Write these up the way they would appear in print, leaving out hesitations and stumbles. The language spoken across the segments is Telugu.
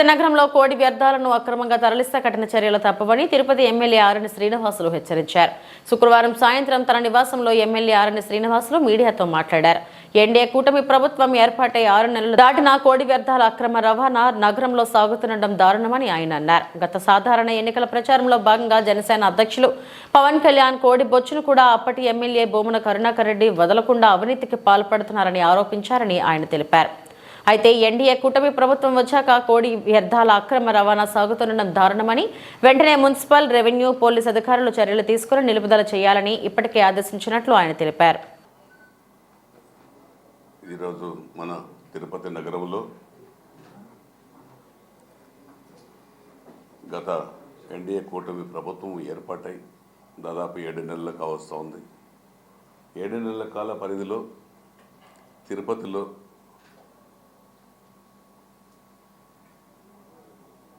నగరంలో కోడి వ్యర్థాలను అక్రమంగా తరలిస్తే కఠిన చర్యలు తప్పవని తిరుపతి ఎమ్మెల్యే ఆరణి శ్రీనివాసులు హెచ్చరించారు. శుక్రవారం సాయంత్రం తన నివాసంలో ఎమ్మెల్యే ఆరణి శ్రీనివాసులు మీడియాతో మాట్లాడారు. ఎన్డీఏ కూటమి ప్రభుత్వం ఏర్పాటై 6 నెలలు దాటినా కోడి వ్యర్థాల అక్రమ రవాణా నగరంలో సాగుతుండడం దారుణమని ఆయన అన్నారు. గత సాధారణ ఎన్నికల ప్రచారంలో భాగంగా జనసేన అధ్యక్షులు పవన్ కళ్యాణ్ కోడి బొచ్చును కూడా అప్పటి ఎమ్మెల్యే భూమన కరుణాకర్ రెడ్డి వదలకుండా అవినీతికి పాల్పడుతున్నారని ఆరోపించారని ఆయన తెలిపారు. అయితే ఎన్డీఏ కూటమి ప్రభుత్వం వచ్చాక కోడి వ్యర్థాల అక్రమ రవాణా సాగుతుండడం దారుణమని, వెంటనే మున్సిపల్, రెవెన్యూ, పోలీస్ అధికారులు చర్యలు తీసుకుని నిలుపుదల చేయాలని ఇప్పటికే ఆదేశించినట్లు ఆయన తెలిపారు. ఈరోజు మన తిరుపతి నగరంలో గత ఎన్డీఏ కూటమి ప్రభుత్వం ఏర్పాటై దాదాపు 7 నెలలు కావస్తోంది. 7 నెలల కాల పరిధిలో తిరుపతిలో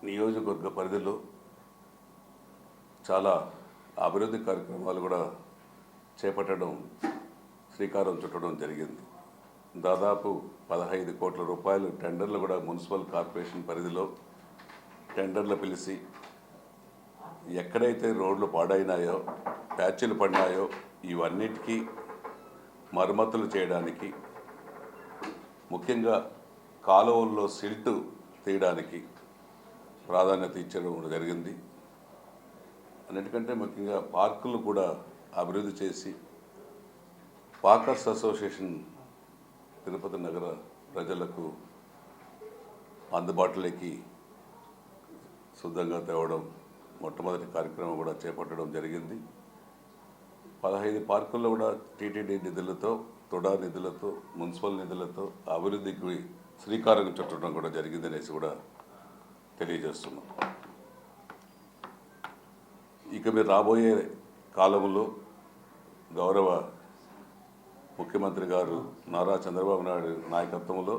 నియోజకవర్గ పరిధిలో చాలా అభివృద్ధి కార్యక్రమాలు కూడా చేపట్టడం, శ్రీకారం చుట్టడం జరిగింది. దాదాపు 15 కోట్ల రూపాయలు టెండర్లు కూడా మున్సిపల్ కార్పొరేషన్ పరిధిలో టెండర్లు పిలిచి ఎక్కడైతే రోడ్లు పాడైనాయో, ప్యాచ్లు పడినాయో ఇవన్నిటికీ మరమ్మతులు చేయడానికి, ముఖ్యంగా కాలువల్లో సిల్ట్ తీయడానికి ప్రాధాన్యత ఇచ్చడం జరిగింది. అన్నిటికంటే ముఖ్యంగా పార్కులు కూడా అభివృద్ధి చేసి పార్కర్స్ అసోసియేషన్ తిరుపతి నగర ప్రజలకు అందుబాటులోకి శుద్ధంగా తేవడం మొట్టమొదటి కార్యక్రమం కూడా చేపట్టడం జరిగింది. 15 పార్కుల్లో కూడా టీటీడీ నిధులతో, తుడా నిధులతో, మున్సిపల్ నిధులతో అభివృద్ధికి శ్రీకారం చుట్టడం కూడా జరిగిందనేసి కూడా తెలియజేస్తున్నాం. ఇక మీరు రాబోయే కాలంలో గౌరవ ముఖ్యమంత్రి గారు నారా చంద్రబాబు నాయుడు నాయకత్వంలో,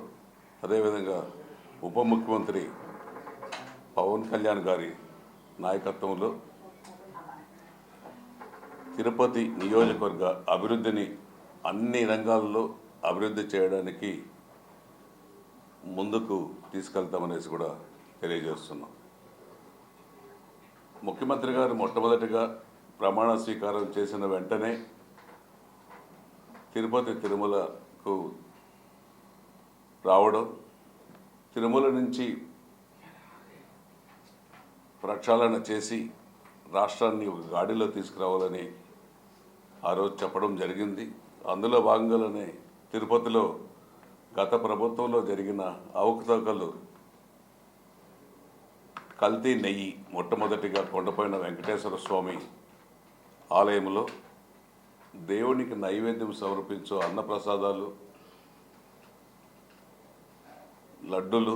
అదేవిధంగా ఉప ముఖ్యమంత్రి పవన్ కళ్యాణ్ గారి నాయకత్వంలో తిరుపతి నియోజకవర్గ అభివృద్ధిని అన్ని రంగాల్లో అభివృద్ధి చేయడానికి ముందుకు తీసుకెళ్తామనేసి కూడా తెలియజేస్తున్నాం. ముఖ్యమంత్రి గారు మొట్టమొదటిగా ప్రమాణ స్వీకారం చేసిన వెంటనే తిరుమలకు రావడం, తిరుమల నుంచి ప్రక్షాళన చేసి రాష్ట్రాన్ని ఒక గాడిలో తీసుకురావాలని ఆ రోజు చెప్పడం జరిగింది. అందులో భాగంగానే తిరుపతిలో గత ప్రభుత్వంలో జరిగిన అవకతవకలు, కల్తీ నెయ్యి మొట్టమొదటిగా కొండపైన వెంకటేశ్వర స్వామి ఆలయంలో దేవునికి నైవేద్యం సమర్పించు అన్నప్రసాదాలు, లడ్డులు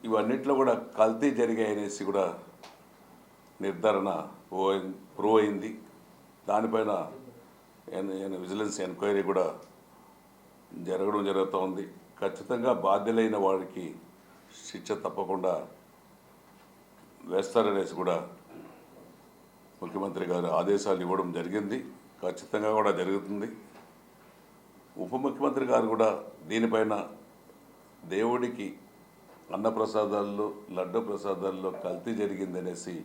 ఇవన్నిట్లో కూడా కల్తీ జరిగాయనేసి కూడా నిర్ధారణ ప్రూవ్ అయింది. దానిపైన విజిలెన్స్ ఎంక్వైరీ కూడా జరుగుతోంది. ఖచ్చితంగా బాధ్యులైన వారికి శిక్ష తప్పకుండా వేస్తారనేసి కూడా ముఖ్యమంత్రి గారు ఆదేశాలు ఇవ్వడం జరిగింది. ఖచ్చితంగా కూడా జరుగుతుంది. ఉప ముఖ్యమంత్రి గారు కూడా దీనిపైన దేవుడికి అన్నప్రసాదాల్లో, లడ్డు ప్రసాదాల్లో కల్తీ జరిగిందనేసి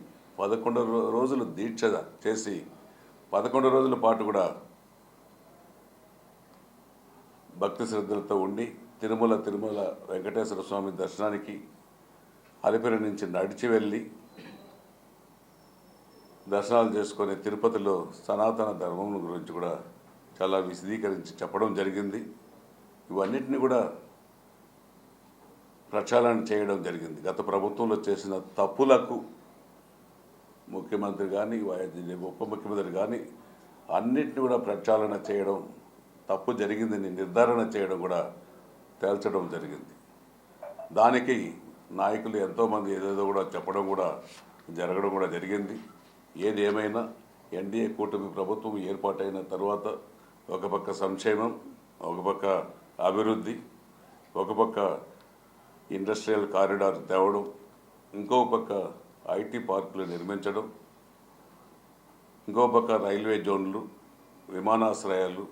11 రోజులు దీక్ష చేసి 11 రోజుల పాటు కూడా భక్తి శ్రద్ధలతో ఉండి తిరుమల వెంకటేశ్వర స్వామి దర్శనానికి అలిపిరి నుంచి నడిచి వెళ్ళి దర్శనాలు చేసుకొని తిరుపతిలో సనాతన ధర్మం గురించి కూడా చాలా విశదీకరించి చెప్పడం జరిగింది. ఇవన్నిటిని కూడా ప్రక్షాళన చేయడం జరిగింది. గత ప్రభుత్వంలో చేసిన తప్పులకు ముఖ్యమంత్రి కానీ, ఉప ముఖ్యమంత్రి కానీ అన్నిటిని కూడా ప్రక్షాళన చేయడం, తప్పు జరిగిందని నిర్ధారణ చేయడం కూడా తేల్చడం జరిగింది. దానికి నాయకులు ఎంతోమంది ఏదేదో కూడా చెప్పడం కూడా జరగడం కూడా జరిగింది. ఏది ఏమైనా ఎన్డీఏ కూటమి ప్రభుత్వం ఏర్పాటైన తర్వాత ఒక పక్క సంక్షేమం, ఒక పక్క అభివృద్ధి, ఒక పక్క ఇండస్ట్రియల్ కారిడార్ తేవడం, ఇంకో పక్క ఐటీ పార్కులు నిర్మించడం, ఇంకో పక్క రైల్వే జోన్లు, విమానాశ్రయాలు,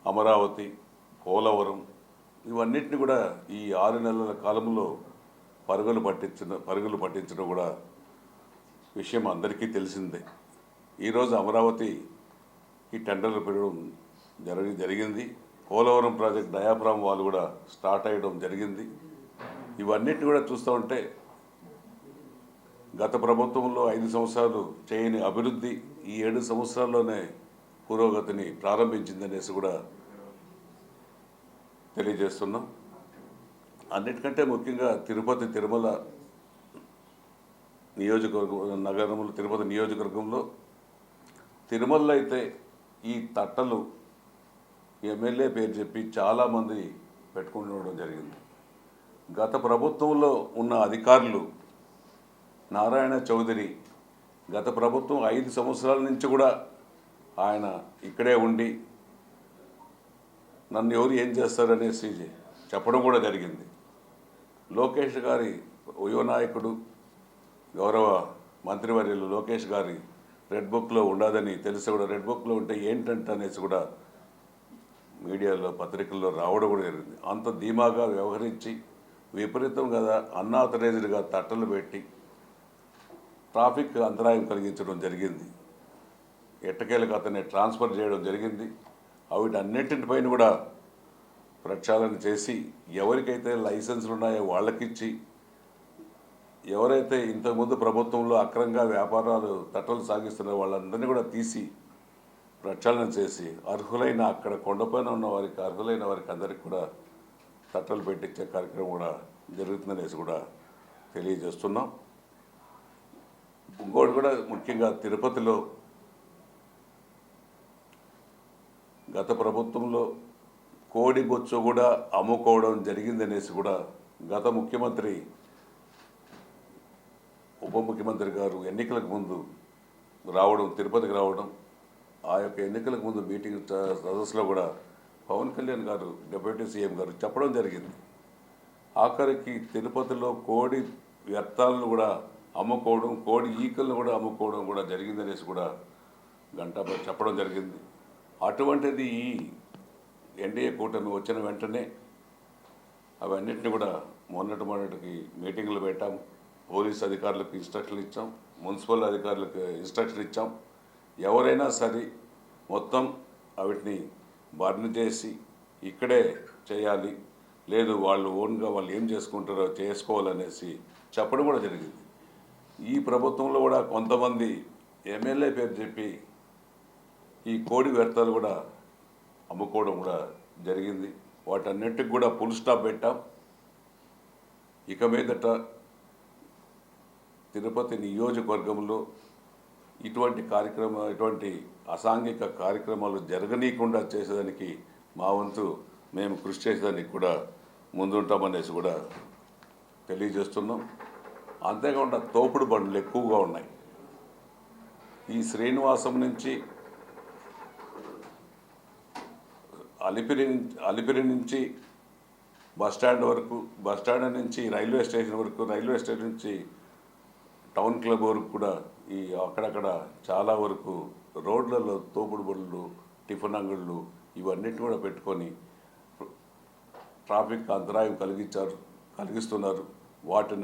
అమరావతి, పోలవరం ఇవన్నిటిని కూడా ఈ 6 నెలల కాలంలో పరుగులు పట్టించడం కూడా విషయం అందరికీ తెలిసిందే. ఈరోజు అమరావతి ఈ టెండర్లు పెట్టడం జరిగింది. పోలవరం ప్రాజెక్ట్ డయాఫ్రామ్ వాళ్ళు కూడా స్టార్ట్ అయ్యడం జరిగింది. ఇవన్నిటిని కూడా చూస్తూ ఉంటే గత ప్రభుత్వంలో 5 సంవత్సరాలు చేయని అభివృద్ధి ఈ 7 సంవత్సరాల్లోనే పురోగతిని ప్రారంభించిందనేసి కూడా తెలియజేస్తున్నాం. అన్నిటికంటే ముఖ్యంగా తిరుమల తిరుపతి నియోజకవర్గంలో తిరుమలలో అయితే ఈ తట్టలు ఎమ్మెల్యే పేరు చెప్పి చాలామంది పెట్టుకుంటూ జరిగింది. గత ప్రభుత్వంలో ఉన్న అధికారులు నారాయణ చౌదరి గత ప్రభుత్వం 5 సంవత్సరాల నుంచి కూడా ఆయన ఇక్కడే ఉండి నన్ను ఎవరు ఏం చేస్తారనేసి చెప్పడం కూడా జరిగింది. లోకేష్ గారి యువ నాయకుడు గౌరవ మంత్రివర్యులు లోకేష్ గారి రెడ్ బుక్లో ఉండదని తెలిసి కూడా రెడ్ బుక్లో ఉంటే ఏంటంటే అనేసి కూడా మీడియాలో పత్రికల్లో రావడం కూడా జరిగింది. అంత ధీమాగా వ్యవహరించి విపరీతం కదా అన్ఆథరైజ్డ్గా తట్టలు పెట్టి ట్రాఫిక్ అంతరాయం కలిగించడం జరిగింది. ఎట్టకేలకు అతన్ని ట్రాన్స్ఫర్ చేయడం జరిగింది. వీటన్నింటిపైన కూడా ప్రక్షాళన చేసి ఎవరికైతే లైసెన్సులు ఉన్నాయో వాళ్ళకిచ్చి ఎవరైతే ఇంతకుముందు ప్రభుత్వంలో అక్రమంగా వ్యాపారాలు తట్టలు సాగిస్తున్న వాళ్ళందరినీ కూడా తీసి ప్రక్షాళన చేసి అర్హులైన అక్కడ కొండపైన ఉన్న వారికి అర్హులైన వారికి అందరికీ కూడా తట్టలు పెట్టించే కార్యక్రమం కూడా జరుగుతుందనేసి కూడా తెలియజేస్తున్నాం. ఇంకోటి కూడా ముఖ్యంగా తిరుపతిలో గత ప్రభుత్వంలో కోడి బొచ్చు కూడా అమ్ముకోవడం జరిగిందనేసి కూడా గత ముఖ్యమంత్రి ఉప ముఖ్యమంత్రి గారు ఎన్నికలకు ముందు తిరుపతికి రావడం ఆ యొక్క ఎన్నికలకు ముందు మీటింగ్ సదస్సులో కూడా పవన్ కళ్యాణ్ గారు డిప్యూటీ సీఎం గారు చెప్పడం జరిగింది. ఆఖరికి తిరుపతిలో కోడి వ్యర్థాలను కూడా అమ్ముకోవడం కోడి ఈకలను కూడా అమ్ముకోవడం కూడా జరిగిందనేసి కూడా గంటా చెప్పడం జరిగింది. అటువంటిది ఈ ఎన్డీఏ కూటమి వచ్చిన వెంటనే అవన్నిటిని కూడా మొన్నటికి మీటింగ్లు పెట్టాం. పోలీస్ అధికారులకు ఇన్స్ట్రక్షన్లు ఇచ్చాం, మున్సిపల్ అధికారులకు ఇన్స్ట్రక్షన్ ఇచ్చాం. ఎవరైనా సరే మొత్తం వాటిని బర్న్ చేసి ఇక్కడే చేయాలి, లేదు వాళ్ళు ఓన్గా వాళ్ళు ఏం చేసుకుంటారో చేసుకోవాలనేసి చెప్పడం కూడా జరిగింది. ఈ ప్రభుత్వంలో కూడా కొంతమంది ఎమ్మెల్యే పేరు చెప్పి ఈ కోడి వ్యర్థాలు కూడా అమ్ముకోవడం కూడా జరిగింది. వాటన్నిటికి కూడా ఫుల్ స్టాప్ పెట్టాం. ఇక మీదట తిరుపతి నియోజకవర్గంలో ఇటువంటి అసాంఘిక కార్యక్రమాలు జరగనీయకుండా చేసేదానికి మా వంతు మేము కృషి చేసేదానికి కూడా ముందుంటామనేసి కూడా తెలియజేస్తున్నాం. అంతేకాకుండా తోపుడు బండ్లు ఎక్కువగా ఉన్నాయి. ఈ శ్రీనివాసం నుంచి అలిపిరి నుంచి బస్టాండ్ వరకు, బస్టాండ్ నుంచి రైల్వే స్టేషన్ వరకు, రైల్వే స్టేషన్ నుంచి టౌన్ క్లబ్ వరకు కూడా ఈ అక్కడక్కడ చాలా వరకు రోడ్లలో తోపుడు బండ్లు, టిఫిన్ అంగళ్ళు ఇవన్నిటిని కూడా పెట్టుకొని ట్రాఫిక్ అంతరాయం కలిగిస్తున్నారు. వాటిని